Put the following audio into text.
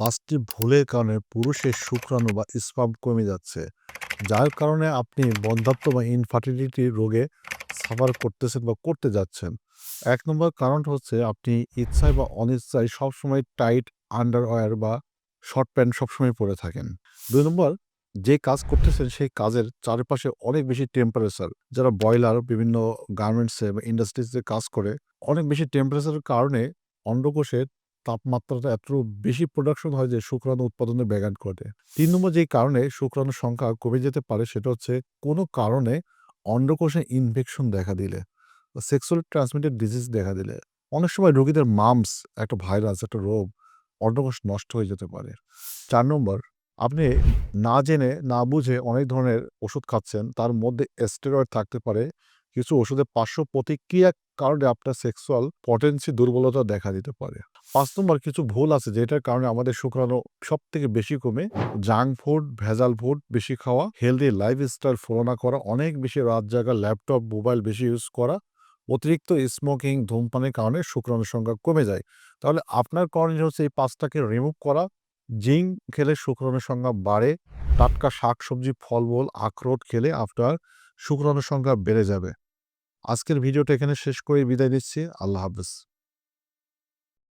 পাঁচটি ভুলের কারণে পুরুষের শুক্রাণু বা স্পার্ম কমে যাচ্ছে, যার কারণে আপনি বন্ধ্যাত্ব বা ইনফার্টিলিটি রোগে সাফার করতেছেন বা করতে যাচ্ছেন। ১ নম্বর কারণটা হচ্ছে আপনি ইচ্ছায় বা অনিচ্ছায় সবসময় টাইট আন্ডারওয়্যার বা শর্ট প্যান্ট সবসময় পরে থাকেন। ২ নম্বর, যে কাজ করতেছেন সেই কাজের চারপাশে অনেক বেশি টেম্পারেচার। যারা বয়লার, বিভিন্ন গার্মেন্টসে বা ইন্ডাস্ট্রিজে কাজ করে, অনেক বেশি টেম্পারেচারের কারণে অন্ডকোষের তাপমাত্রাটা এত বেশি প্রোডাকশন হয় যে শুক্রাণু উৎপাদনে ব্যাঘাত ঘটে। ৩ নম্বর যেই কারণে শুক্রাণুর সংখ্যা কমে যেতে পারে সেটা হচ্ছে কোনো কারণে অন্ডকোষে ইনফেকশন দেখা দিলে বা সেক্সুয়ালি ট্রান্সমিটেড ডিজিজ দেখা দিলে। অনেক সময় রোগীদের মাম্পস, একটা ভাইরাস, একটা রোগ, অন্ডকোষ নষ্ট হয়ে যেতে পারে। ৪ নম্বর, আপনি না জেনে না বুঝে অনেক ধরনের ওষুধ খাচ্ছেন। তার মধ্যে স্টেরয়েড থাকতে পারে। কিছু ওষুধের পার্শ্ব প্রতিক্রিয়ার কারণে আপনার সেক্সুয়াল পটেন্সি দুর্বলতা দেখা দিতে পারে। ৫ নম্বর, কিছু ভুল আছে যেটার কারণে আমাদের শুক্রাণু সবথেকে বেশি কমে। জাঙ্ক ফুড, ভেজাল ফুড বেশি খাওয়া, হেলদি লাইফস্টাইল ফলো না করা, অনেক বেশি রাত জাগা, ল্যাপটপ, মোবাইল বেশি ইউজ করা, অতিরিক্ত স্মোকিং, ধূমপানের কারণে শুক্রাণুর সংখ্যা কমে যায়। তাহলে আপনার করণীয় হচ্ছে এই ৫ টাকে রিমুভ করা। জিঙ্ক খেলে শুক্রাণুর সংখ্যা বাড়ে। টাটকা শাকসবজি, ফলমূল, আখরোট খেলে আপনার শুক্রাণুর সংখ্যা বেড়ে যাবে। আজকের ভিডিওটা এখানে শেষ করে বিদায় নিচ্ছি। আল্লাহ হাফেজ।